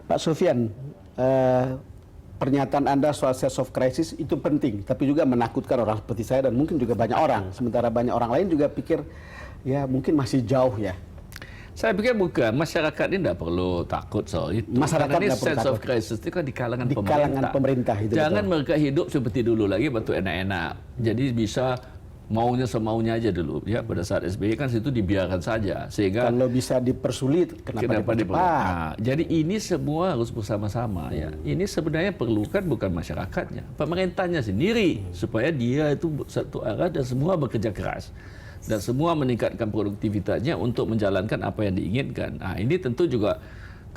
Pak Sofyan, pernyataan Anda soal sense of crisis itu penting, tapi juga menakutkan orang seperti saya dan mungkin juga banyak orang. Sementara banyak orang lain juga pikir, ya mungkin masih jauh ya. Saya pikir bukan, masyarakat ini tidak perlu takut soal itu. Masyarakat ini tidak perlu sense takut. of crisis itu kan di kalangan Di pemerintah. kalangan pemerintah itu. Jangan betul. mereka hidup seperti dulu lagi, betul enak-enak. Jadi bisa maunya semaunya aja dulu. Ya, pada saat SBY kan situ dibiarkan saja, sehingga Kalau bisa dipersulit, kenapa dipercepat? Nah, jadi ini semua harus bersama-sama ya. Ini sebenarnya perlukan bukan masyarakatnya, pemerintahnya sendiri supaya dia itu satu arah dan semua bekerja keras dan semua meningkatkan produktivitasnya untuk menjalankan apa yang diinginkan. Nah, ini tentu juga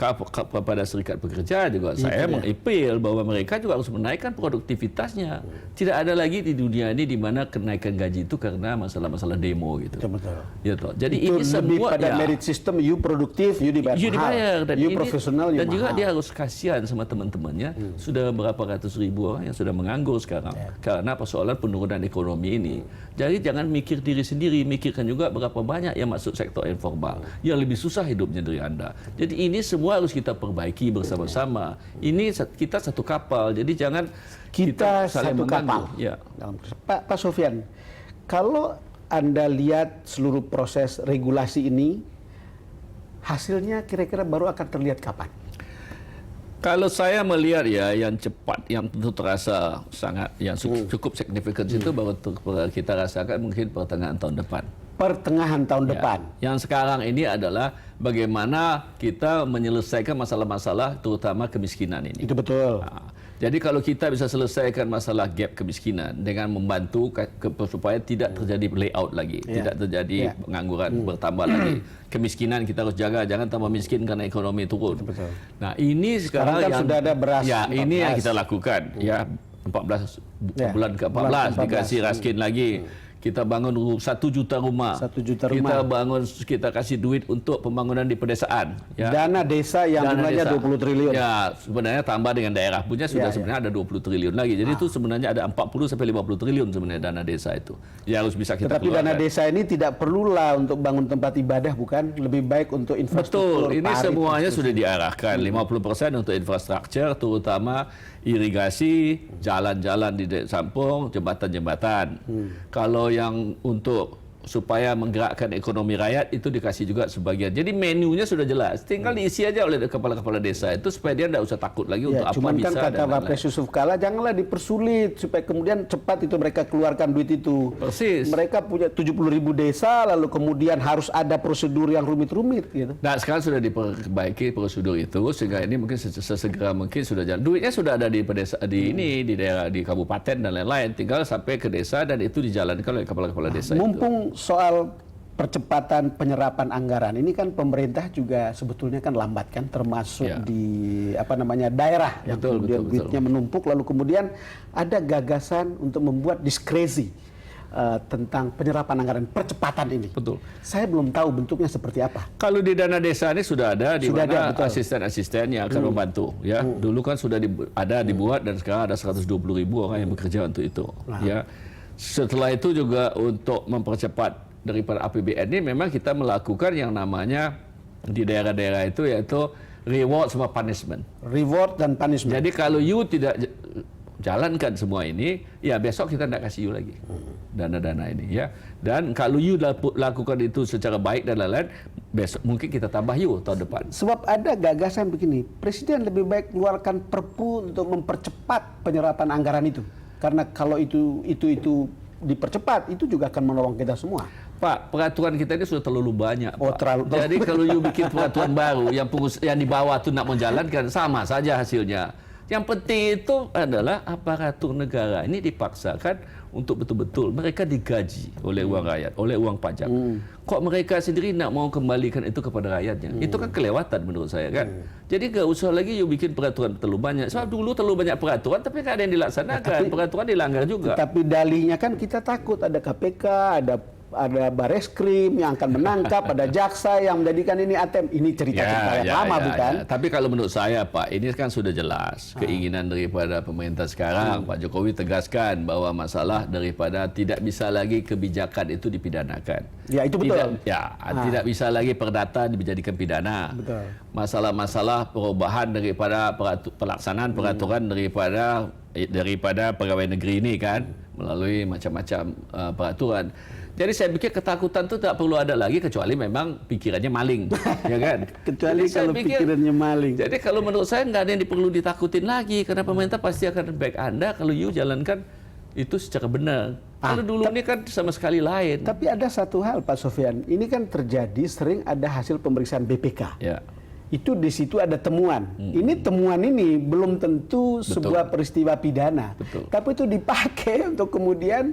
kepada serikat pekerja juga saya mengapel bahwa mereka juga harus menaikkan produktivitasnya. Tidak ada lagi di dunia ini di mana kenaikan gaji itu karena masalah-masalah demo gitu. Betul. Ya toh. Jadi Itu ini lebih semua pada merit system, you produktif, you dibayar mahal. dan You ini, profesional, you dan juga mahal. dia harus kasihan sama teman-temannya. Sudah berapa ratus ribu orang yang sudah menganggur sekarang karena persoalan penurunan ekonomi ini. Jadi jangan mikir diri sendiri, mikirkan juga berapa banyak yang masuk sektor informal yang lebih susah hidupnya dari Anda. Jadi ini semua harus kita perbaiki bersama-sama. Ini kita satu kapal, jadi jangan kita saling satu mengganggu. kapal. Ya. Pak Sofyan, kalau Anda lihat seluruh proses regulasi ini, hasilnya kira-kira baru akan terlihat kapan? Kalau saya melihat ya yang cepat, yang tentu terasa sangat, yang cukup signifikan itu baru kita rasakan mungkin pertengahan tahun depan. Pertengahan tahun depan. Yang sekarang ini adalah bagaimana kita menyelesaikan masalah-masalah terutama kemiskinan ini. Itu betul. Nah, jadi kalau kita bisa selesaikan masalah gap kemiskinan dengan membantu supaya tidak terjadi layout lagi, tidak terjadi pengangguran bertambah lagi. Kemiskinan kita harus jaga, jangan tambah miskin karena ekonomi turun. Betul. Nah, ini sekarang kan yang sudah ada beras ya 14. ini yang kita lakukan ya 14 bulan ke-14 dikasih raskin lagi. Kita bangun 1 juta rumah. 1 juta Kita rumah. kita kasih duit untuk pembangunan di pedesaan. Ya. Dana desa yang jumlahnya 20 triliun. Ya, sebenarnya tambah dengan daerah punya sudah sebenarnya ada 20 triliun lagi. Jadi itu sebenarnya ada 40 sampai 50 triliun sebenarnya dana desa itu. Ya harus bisa kita Tetapi keluarkan. dana desa ini tidak perlulah untuk bangun tempat ibadah, bukan? Lebih baik untuk infrastruktur. Betul, ini parit, semuanya sudah diarahkan. 50% untuk infrastruktur, terutama irigasi, jalan-jalan di Sampung, jembatan-jembatan. Kalau yang untuk supaya menggerakkan ekonomi rakyat itu dikasih juga sebagian. Jadi menunya sudah jelas. Tinggal diisi aja oleh kepala-kepala desa itu supaya dia tidak usah takut lagi untuk apa cuman bisa. Kan kata Wapres Yusuf Kala, janganlah dipersulit supaya kemudian cepat itu mereka keluarkan duit itu. Persis. Mereka punya 70.000 desa, lalu kemudian harus ada prosedur yang rumit-rumit gitu. Nah, sekarang sudah diperbaiki prosedur itu sehingga ini mungkin sesegera mungkin sudah jalan. Duitnya sudah ada di pedesa, di daerah, di kabupaten dan lain-lain. Tinggal sampai ke desa dan itu dijalankan oleh kepala-kepala desa Mumpung soal percepatan penyerapan anggaran ini kan pemerintah juga sebetulnya kan lambat kan, termasuk di daerah yang kemudian duitnya menumpuk, lalu kemudian ada gagasan untuk membuat diskresi tentang penyerapan anggaran, percepatan ini. Betul. Saya belum tahu bentuknya seperti apa. Kalau di dana desa ini sudah ada di mana asisten-asisten yang akan membantu. Ya, dulu kan sudah dibuat dan sekarang ada 120.000 orang yang bekerja untuk itu. Ya, setelah itu juga untuk mempercepat daripada APBN ini memang kita melakukan yang namanya di daerah-daerah itu yaitu reward sama punishment. Reward dan punishment. Jadi kalau you tidak jalankan semua ini, ya besok kita tidak kasih you lagi dana-dana ini ya. Dan kalau you lakukan itu secara baik dan lain-lain, besok mungkin kita tambah you tahun depan. Sebab ada gagasan begini, Presiden lebih baik keluarkan perpu untuk mempercepat penyerapan anggaran itu. Karena kalau itu dipercepat, itu juga akan menolong kita semua. Pak, peraturan kita ini sudah terlalu banyak. Oh, terlalu. Jadi kalau you bikin peraturan baru, yang di bawah itu nak menjalankan, sama saja hasilnya. Yang penting itu adalah aparatur negara ini dipaksakan untuk betul-betul mereka digaji oleh uang rakyat, oleh uang pajak. Kok mereka sendiri nak mau kembalikan itu kepada rakyatnya? Itu kan kelewatan menurut saya kan. Jadi nggak usah lagi you bikin peraturan terlalu banyak. Sebab dulu terlalu banyak peraturan tapi nggak ada yang dilaksanakan. Peraturan dilanggar juga. Tapi dalihnya kan kita takut ada KPK, ada ada bareskrim yang akan menangkap, ada jaksa yang menjadikan ini ATM. Ini cerita-cerita yang lama, bukan? Tapi kalau menurut saya, Pak, ini kan sudah jelas keinginan daripada pemerintah sekarang. Pak Jokowi tegaskan bahwa masalah daripada tidak bisa lagi kebijakan itu dipidanakan. Ya, itu betul. Tidak bisa lagi perdata dijadikan pidana. Betul. Masalah-masalah perubahan daripada pelaksanaan peraturan daripada pegawai negeri ini kan melalui macam-macam peraturan. Jadi saya pikir ketakutan itu tak perlu ada lagi kecuali memang pikirannya maling, ya kan? Kecuali kalau pikirannya maling. Jadi kalau menurut saya nggak ada yang perlu ditakutin lagi karena pemerintah pasti akan back Anda kalau you jalankan itu secara benar. Kalau dulu ini kan sama sekali lain. Tapi ada satu hal Pak Sofyan, ini kan terjadi sering ada hasil pemeriksaan BPK. Ya. Itu di situ ada temuan. Ini temuan ini belum tentu sebuah peristiwa pidana. Betul. Tapi itu dipakai untuk kemudian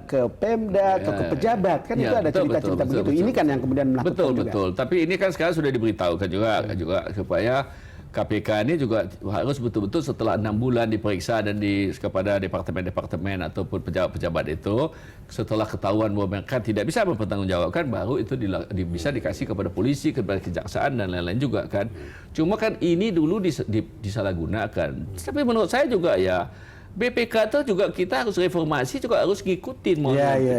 ke Pemda atau ke pejabat. Kan itu ada cerita-cerita begitu. Ini kan yang kemudian menakutkan juga. Betul. Tapi ini kan sekarang sudah diberitahukan juga supaya KPK ini juga harus betul-betul setelah 6 bulan diperiksa dan kepada departemen-departemen ataupun pejabat-pejabat itu, setelah ketahuan bahwa mereka tidak bisa mempertanggungjawabkan, baru itu bisa dikasih kepada polisi, kepada kejaksaan dan lain-lain juga kan. Cuma kan ini dulu disalahgunakan. Tapi menurut saya juga ya BPK itu juga kita harus reformasi, juga harus ngikutin.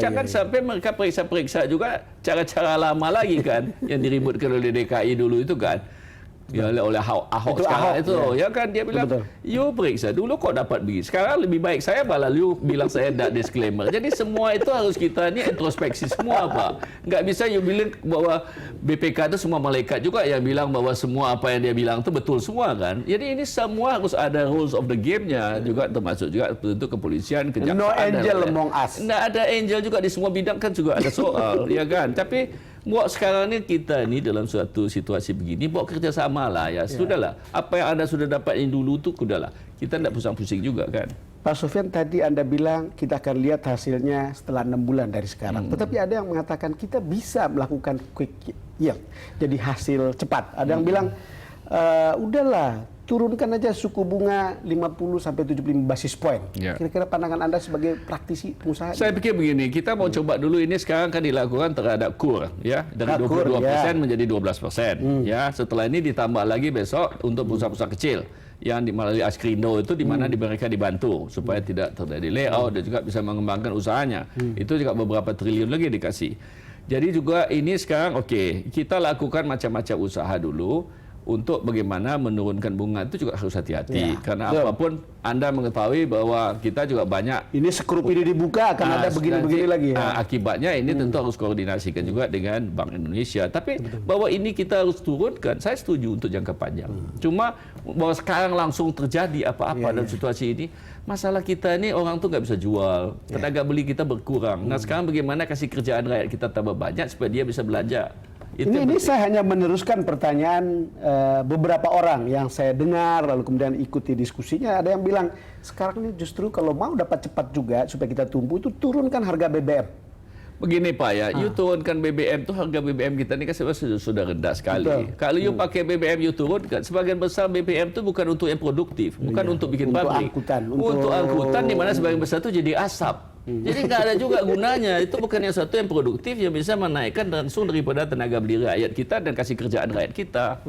Jangan sampai mereka periksa-periksa juga cara-cara lama lagi kan yang diributkan oleh DKI dulu itu kan. Ya, oleh Ahok itu sekarang Ahok, itu ya kan dia bilang you periksa dulu kok dapat begini, sekarang lebih baik saya malah you bilang saya ada disclaimer. Jadi semua itu harus kita ini introspeksi semua Pak, nggak bisa you bilang bahwa BPK itu semua malaikat juga yang bilang bahwa semua apa yang dia bilang itu betul semua kan. Jadi ini semua harus ada rules of the game-nya juga, termasuk juga tentu kepolisian, kejaksaan. No angel among us. Nggak ada angel juga di semua bidang kan juga ada soal ya kan. Tapi buat sekarang ini kita ini dalam suatu situasi begini, buat kerjasama lah ya. Sudahlah, apa yang Anda sudah dapat ini dulu tuh sudahlah. Kita tidak pusing-pusing juga kan. Pak Sofyan, tadi Anda bilang kita akan lihat hasilnya setelah 6 bulan dari sekarang. Tetapi ada yang mengatakan kita bisa melakukan quick yield, jadi hasil cepat. Ada yang bilang udahlah, turunkan aja suku bunga 50 sampai 75 basis point. Kira-kira pandangan Anda sebagai praktisi pengusaha? Saya pikir begini, kita mau coba dulu ini sekarang kan dilakukan terhadap KUR ya, dari 22% menjadi 12%. Ya, setelah ini ditambah lagi besok untuk pengusaha-pengusaha kecil yang melalui Askrindo itu di mana mereka dibantu supaya tidak terjadi layout dan juga bisa mengembangkan usahanya. Itu juga beberapa triliun lagi dikasih. Jadi juga ini sekarang kita lakukan macam-macam usaha dulu. Untuk bagaimana menurunkan bunga itu juga harus hati-hati. Karena apapun Anda mengetahui bahwa kita juga banyak. Ini sekrup ini dibuka akan ada begini-begini lagi ya. Akibatnya ini tentu harus koordinasikan juga dengan Bank Indonesia. Tapi bahwa ini kita harus turunkan, saya setuju untuk jangka panjang. Cuma bahwa sekarang langsung terjadi apa-apa dalam situasi ini, masalah kita ini orang tuh nggak bisa jual, tenaga beli kita berkurang. Nah sekarang bagaimana kasih kerjaan rakyat kita tambah banyak supaya dia bisa belanja. Ini saya hanya meneruskan pertanyaan beberapa orang yang saya dengar, lalu kemudian ikuti diskusinya. Ada yang bilang, sekarang ini justru kalau mau dapat cepat juga, supaya kita tumbuh, itu turunkan harga BBM. Begini Pak ya, you turunkan BBM tuh, harga BBM kita ini kan sudah rendah sekali. Kalau you pakai BBM you turunkan, sebagian besar BBM itu bukan untuk yang produktif, bukan untuk bikin pabrik. Untuk angkutan di mana sebagian besar itu jadi asap. Jadi nggak ada juga gunanya. Itu bukan yang satu yang produktif yang bisa menaikkan langsung daripada tenaga beli rakyat kita dan kasih kerjaan rakyat kita.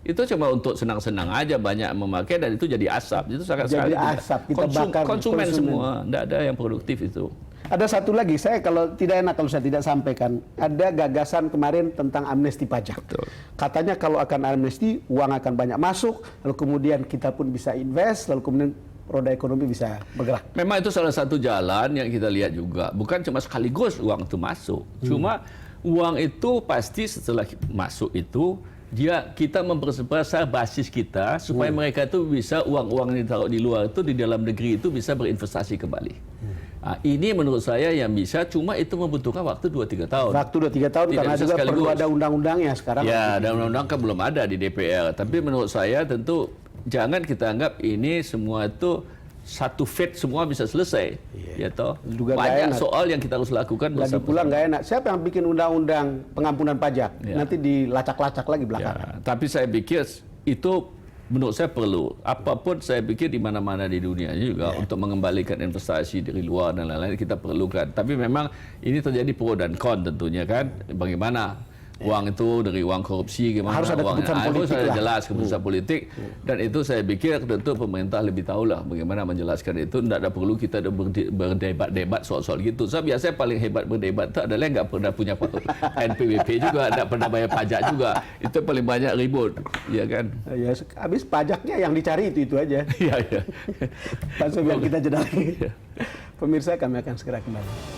Itu cuma untuk senang-senang aja banyak memakai dan itu jadi asap. Itu sangat jadi asap. Kita bakar konsumen semua. Nggak ada yang produktif itu. Ada satu lagi, saya kalau tidak enak kalau saya tidak sampaikan. Ada gagasan kemarin tentang amnesti pajak. Betul. Katanya kalau akan amnesti, uang akan banyak masuk, lalu kemudian kita pun bisa invest, lalu kemudian roda ekonomi bisa bergerak. Memang itu salah satu jalan yang kita lihat juga. Bukan cuma sekaligus uang itu masuk. Cuma uang itu pasti setelah masuk itu, kita memperbesar basis kita supaya mereka itu bisa uang-uang yang ditaruh di luar itu di dalam negeri itu bisa berinvestasi kembali. Nah, ini menurut saya yang bisa, cuma itu membutuhkan waktu 2-3 tahun. Waktu 2-3 tahun tidak karena juga perlu ada undang-undangnya sekarang. Ya, dan undang-undang kan belum ada di DPR. Tapi menurut saya tentu jangan kita anggap ini semua itu satu fit semua bisa selesai. Ya toh. Banyak soal yang kita harus lakukan. Lagi pula nggak enak. Siapa yang bikin undang-undang pengampunan pajak? Nanti dilacak-lacak lagi belakang. Tapi saya pikir itu menurut saya perlu. Apapun saya pikir di mana-mana di dunia juga untuk mengembalikan investasi dari luar dan lain-lain kita perlukan. Tapi memang ini terjadi pro dan kon tentunya kan. Bagaimana uang itu dari uang korupsi gimana? Harus ada keputusan politik harus ada lah. jelas keputusan politik. Dan itu saya pikir tentu pemerintah lebih tahulah bagaimana menjelaskan itu. Tidak ada perlu kita ada berdebat-debat soal-soal gitu. So biasanya paling hebat berdebat itu adalah yang nggak pernah punya NPWP juga, tidak pernah bayar pajak juga. Itu paling banyak ribut, ya kan? Ya, habis pajaknya yang dicari itu aja. Iya, iya. Pak Sofian, kita jeda lagi. Pemirsa, kami akan segera kembali.